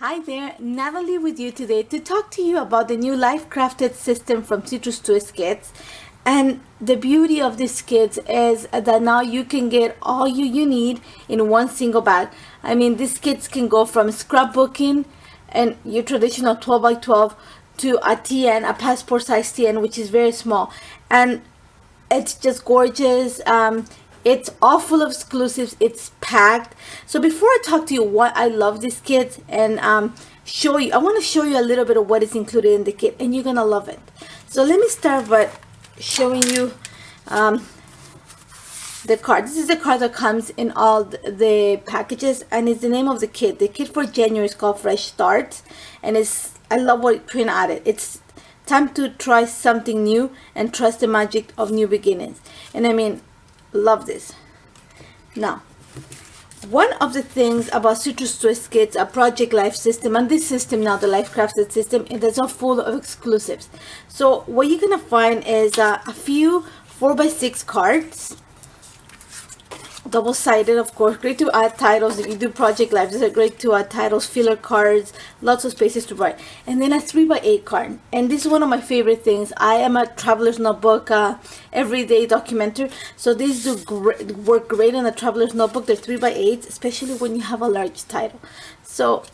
Hi there, Nathalie with you today to talk to you about the new Life Crafted system from Citrust Twist Kits. And the beauty of these kits is that now you can get all you need in one single bag. I mean, these kits can go from scrapbooking and your traditional 12 by 12 to a TN, a passport size TN, which is very small. And it's just gorgeous. It's all full of exclusives. It's packed. So before I talk to you why I love this kit and show you, I want to show you a little bit of what is included in the kit, and you're gonna love it. So let me start by showing you the card. This is the card that comes in all the packages, and it's the name of the kit. The kit for January is called Fresh Starts, and I love what it print added. It's time to try something new and trust the magic of new beginnings. And I mean, love this. Now, one of the things about Citrust Twist Kits, a Project Life system, and this system now, the Life Crafted system, it is all full of exclusives. So what you're gonna find is a few 4x6 cards, double-sided, of course. Great to add titles. If you do Project Life, these are great to add titles, filler cards, lots of spaces to write. And then a 3x8 card, and this is one of my favorite things. I am a traveler's notebook everyday documenter, so these work great in a traveler's notebook. They're 3x8, especially when you have a large title. So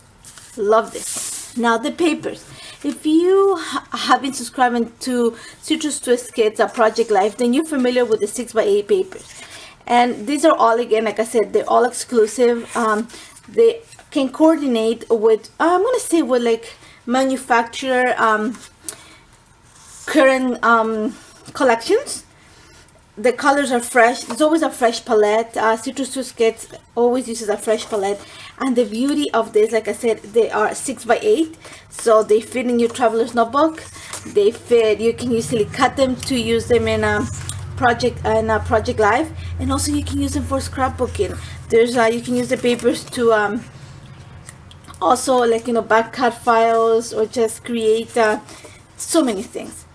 love this. Now the papers. If you have been subscribing to Citrus Twist Kits, a Project Life, then you're familiar with the 6x8 papers. And these are all, again, like I said, they're all exclusive. They can coordinate with, I'm going to say with like manufacturer current collections. The colors are fresh. There's always a fresh palette. Citrus Twist Kits always uses a fresh palette. And the beauty of this, like I said, they are 6x8. So they fit in your traveler's notebook. They fit, you can easily cut them to use them in Project Life, and also you can use them for scrapbooking. There's you can use the papers to also, like, back cut files or just create so many things.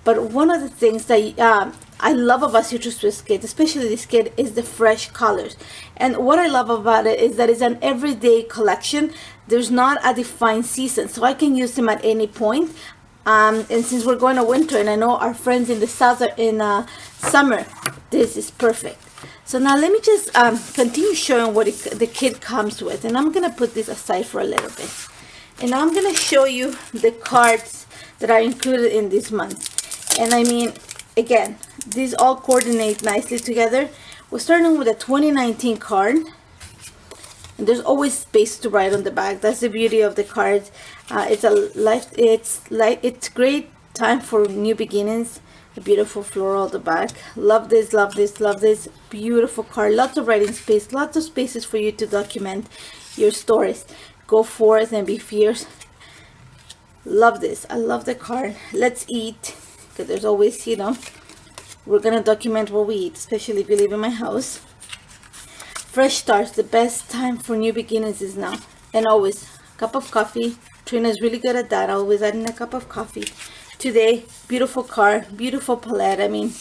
But one of the things that I love about Citrus Twist Kit, especially this kit, is the fresh colors. And what I love about it is that it's an everyday collection. There's not a defined season, so I can use them at any point. And since we're going to winter, and I know our friends in the south are in summer, this is perfect. So now let me just continue showing what the kit comes with, and I'm gonna put this aside for a little bit, and I'm gonna show you the cards that are included in this month. And I mean, again, these all coordinate nicely together. We're starting with a 2019 card. And there's always space to write on the back. That's the beauty of the cards. It's great time for new beginnings. A beautiful floral at the back. Love this, love this, love this. Beautiful card. Lots of writing space. Lots of spaces for you to document your stories. Go forth and be fierce. Love this. I love the card. Let's eat. Because there's always, we're gonna document what we eat, especially if you live in my house. Fresh starts. The best time for new beginnings is now. And always a cup of coffee. Trina's really good at that. Always adding a cup of coffee. Today, beautiful card, beautiful palette. I mean,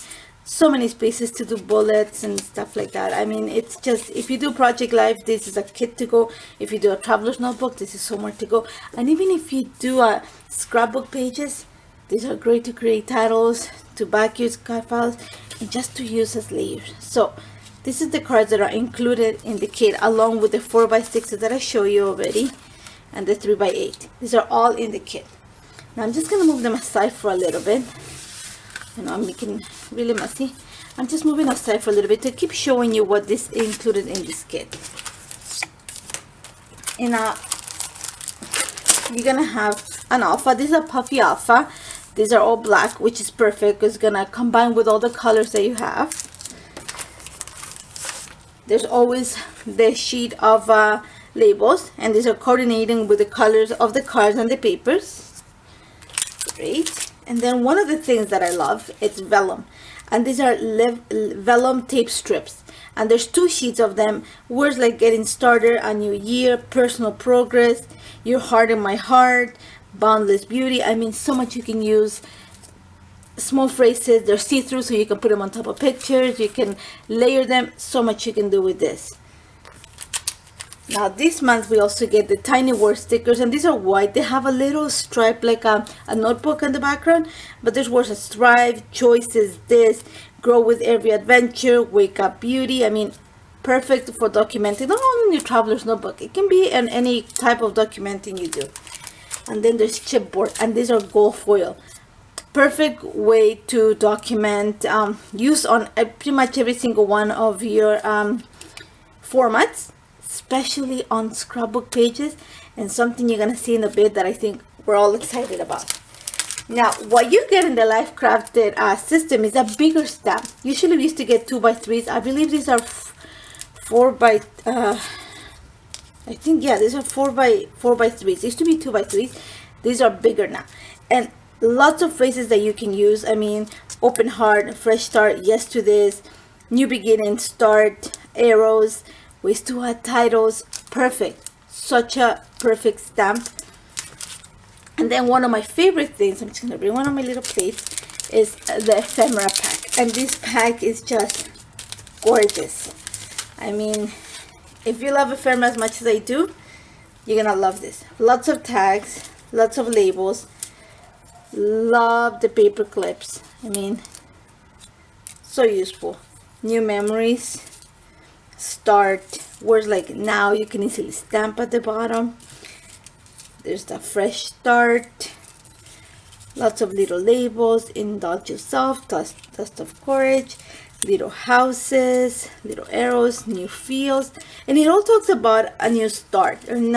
so many spaces to do bullets and stuff like that. I mean, it's just, if you do Project Life, this is a kit to go. If you do a traveler's notebook, this is somewhere to go. And even if you do scrapbook pages, these are great to create titles, to back your cut files, and just to use as layers. So this is the cards that are included in the kit, along with the 4x6 that I show you already, and the 3x8. These are all in the kit. Now I'm just gonna move them aside for a little bit. I'm making it really messy. I'm just moving aside for a little bit to keep showing you what is included in this kit. And you're gonna have an alpha. This is a puffy alpha. These are all black, which is perfect because it's gonna combine with all the colors that you have. There's always the sheet of labels, and these are coordinating with the colors of the cards and the papers. Great. And then one of the things that I love, it's vellum, and these are vellum tape strips, and there's 2 sheets of them. Words like getting started, a new year, personal progress, your heart in my heart, boundless beauty. I mean, so much you can use. Small phrases, they're see-through, so you can put them on top of pictures, you can layer them. So much you can do with this. Now this month we also get the tiny word stickers, and these are white. They have a little stripe like a notebook in the background, but there's words like strive, choices, this, grow with every adventure, wake up beauty. I mean, perfect for documenting, not only in your traveler's notebook, it can be in any type of documenting you do. And then there's chipboard, and these are gold foil. Perfect way to document, use on pretty much every single one of your formats, especially on scrapbook pages, and something you're gonna see in a bit that I think we're all excited about. Now, what you get in the Life Crafted system is a bigger stamp. Usually we used to get 2x3s. I believe these are 4x, I think, yeah, these are 4x3s. Used to be 2x3s. These are bigger now. And lots of phrases that you can use. I mean, open heart, fresh start, yes to this, new beginning, start, arrows, ways to add titles. Perfect. Such a perfect stamp. And then one of my favorite things, I'm just going to bring one on my little plate, is the ephemera pack. And this pack is just gorgeous. I mean, if you love ephemera as much as I do, you're going to love this. Lots of tags, lots of labels. Love the paper clips. I mean, so useful. New memories, start, words like now, you can easily stamp at the bottom. There's the fresh start, lots of little labels, indulge yourself, dust of courage, little houses, little arrows, new fields, and it all talks about a new start. And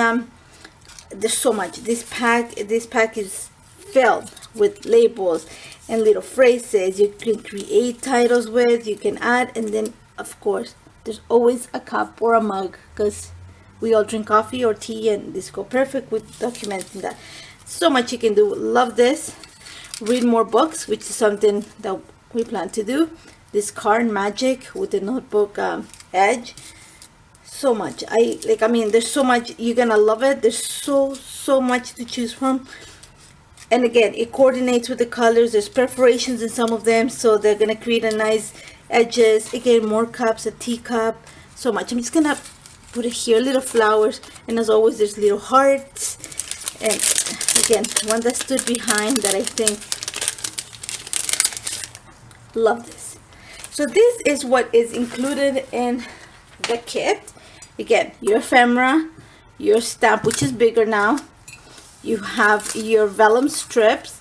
there's so much. This pack is filled with labels and little phrases you can create titles with, you can add, and then of course there's always a cup or a mug, because we all drink coffee or tea, and this go perfect with documenting that. So much you can do. Love this. Read more books, which is something that we plan to do. This card magic with the notebook edge. So much. I mean, there's so much. You're gonna love it. There's so much to choose from. And again, it coordinates with the colors. There's perforations in some of them, so they're gonna create a nice edges. Again, more cups, a teacup, so much. I'm just gonna put it here, little flowers, and as always there's little hearts. And again, one that stood behind that I think, love this. So this is what is included in the kit. Again, your ephemera, your stamp, which is bigger now, you have your vellum strips,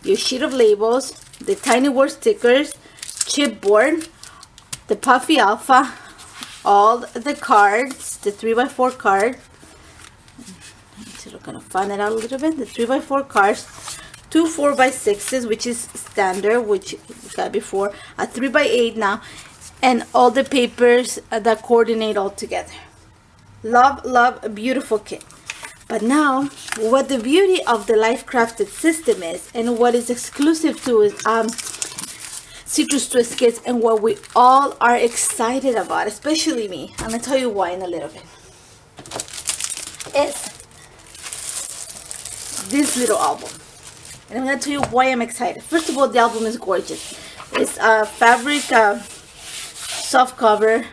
your sheet of labels, the tiny word stickers, chipboard, the puffy alpha, all the cards, the 3x4 card. So we're gonna find it out a little bit. The 3x4 cards, two 4x6s, which is standard, which we got before, a 3x8 now, and all the papers that coordinate all together. Love, love, a beautiful kit. But now, what the beauty of the Life Crafted system is, and what is exclusive to is Citrust Twist Kits, and what we all are excited about, especially me, I'm gonna tell you why in a little bit, is this little album. And I'm gonna tell you why I'm excited. First of all, the album is gorgeous. It's a fabric soft cover,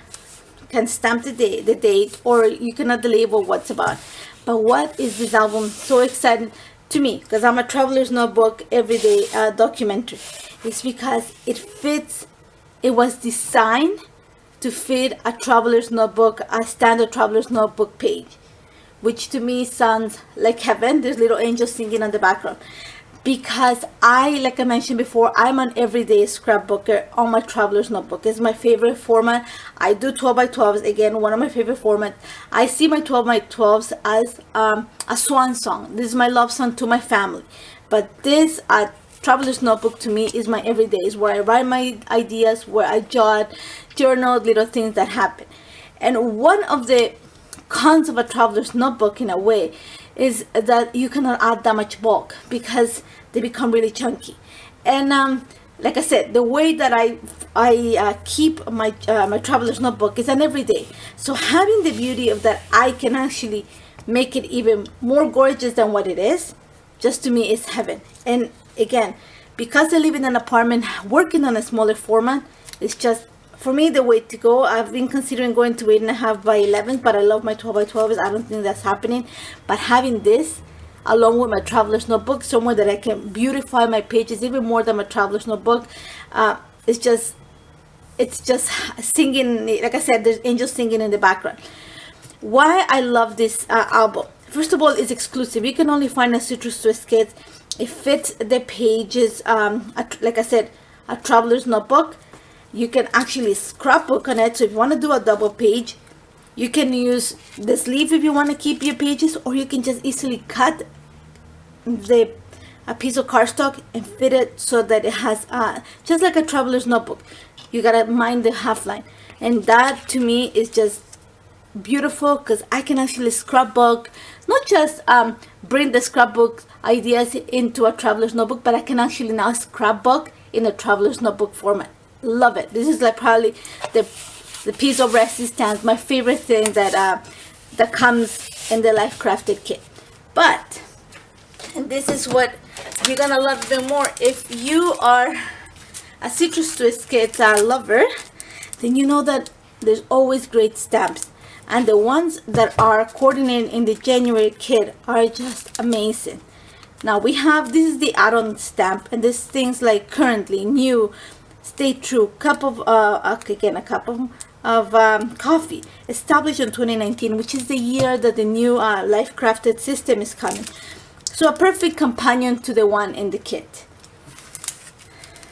can stamp the date, or you can add the label what's about. But what is this album so exciting to me, because I'm a traveler's notebook everyday documentary, it's because it fits. It was designed to fit a traveler's notebook, a standard traveler's notebook page, which to me sounds like heaven. There's little angels singing on the background, because like I mentioned before, I'm an everyday scrapbooker on my traveler's notebook. It's my favorite format. I do 12x12s, again, one of my favorite formats. I see my 12x12s as a swan song. This is my love song to my family. But this traveler's notebook to me is my everydays, where I write my ideas, where I journal little things that happen. And one of the cons of a traveler's notebook, in a way, is that you cannot add that much bulk because they become really chunky. And like I said, the way that I keep my my traveler's notebook is an everyday. So having the beauty of that, I can actually make it even more gorgeous than what it is, just to me is heaven. And again, because I live in an apartment working on a smaller format, it's just for me, the way to go, I've been considering going to 8.5 by 11, but I love my 12 by 12s. I don't think that's happening. But having this, along with my traveler's notebook, somewhere that I can beautify my pages even more than my traveler's notebook, it's just singing. Like I said, there's angels singing in the background. Why I love this album? First of all, it's exclusive. You can only find a Citrust Twist Kit. It fits the pages. Like I said, a traveler's notebook. You can actually scrapbook on it. So if you want to do a double page, you can use the sleeve if you want to keep your pages, or you can just easily cut a piece of cardstock and fit it so that it has just like a traveler's notebook. You gotta mind the half line, and that to me is just beautiful because I can actually scrapbook, not just bring the scrapbook ideas into a traveler's notebook, but I can actually now scrapbook in a traveler's notebook format. Love it. This is like probably the piece of resistance, my favorite thing that comes in the Life Crafted kit. But, and this is what you're gonna love even more, if you are a Citrus Twist Kit lover, then you know that there's always great stamps, and the ones that are coordinated in the January kit are just amazing. Now we have, this is the add-on stamp, and there's things like currently, new, stay true, cup of coffee, established in 2019, which is the year that the new Life Crafted system is coming. So a perfect companion to the one in the kit.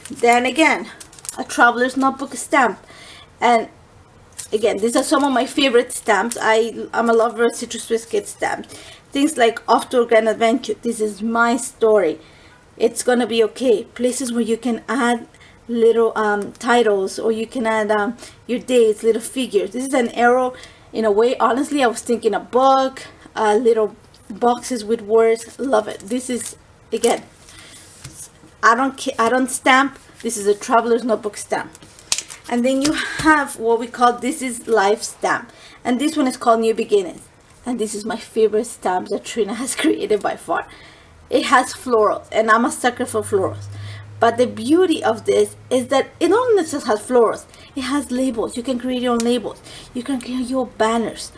Then again, a traveler's notebook stamp, and again, these are some of my favorite stamps. I'm a lover of Citrus Twist Kit stamps. Things like Off to a Grand Adventure, this is my story, it's gonna be okay. Places where you can add little titles, or you can add your dates, little figures. This is an arrow. In a way, honestly, I was thinking a book, little boxes with words. Love it. This is, again, I don't stamp. This is a traveler's notebook stamp. And then you have what we call, this is life stamp, and this one is called New Beginnings, and this is my favorite stamp that Trina has created by far. It has florals, and I'm a sucker for florals. But the beauty of this is that it not only just has florals, it has labels. You can create your own labels. You can create your banners.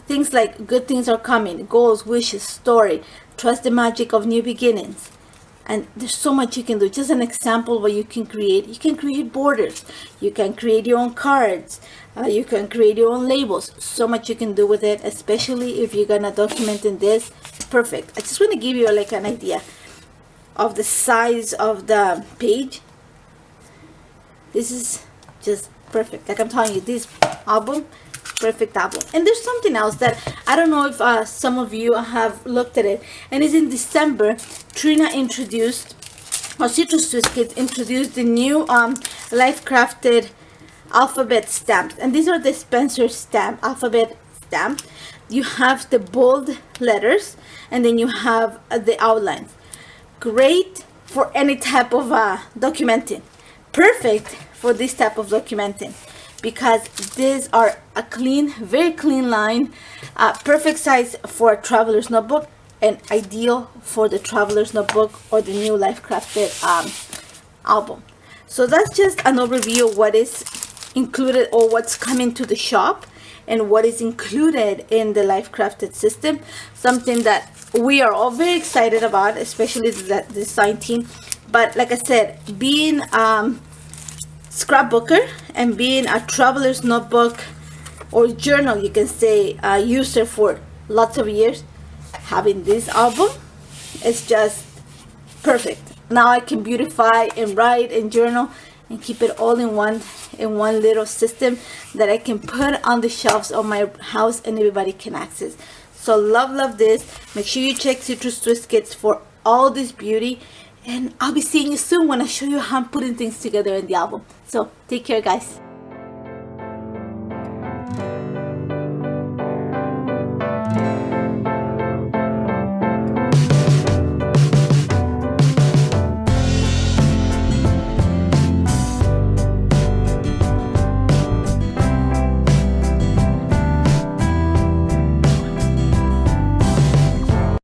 Things like good things are coming, goals, wishes, story, trust the magic of new beginnings. And there's so much you can do. Just an example what you can create. You can create borders. You can create your own cards. You can create your own labels. So much you can do with it, especially if you're gonna document in this. Perfect. I just want to give you like an idea of the size of the page. This is just perfect. Like I'm telling you, this album, perfect album. And there's something else that I don't know if some of you have looked at it, and it's in December. Trina introduced, or Citrus Twist Kits introduced the new Life Crafted alphabet stamps, and these are the Spencer stamp, alphabet stamp. You have the bold letters, and then you have the outlines. Great for any type of documenting. Perfect for this type of documenting, because these are a clean, very clean line, perfect size for a traveler's notebook, and ideal for the traveler's notebook or the new Life Crafted album. So that's just an overview of what is included, or what's coming to the shop, and what is included in the Life Crafted system. Something that we are all very excited about, especially the design team. But like I said, being scrapbooker and being a traveler's notebook or journal, you can say, user for lots of years, having this album is just perfect. Now I can beautify and write and journal and keep it all in one little system that I can put on the shelves of my house and everybody can access. So love this. Make sure you check Citrus Twist Kits for all this beauty, and I'll be seeing you soon when I show you how I'm putting things together in the album. So take care, guys.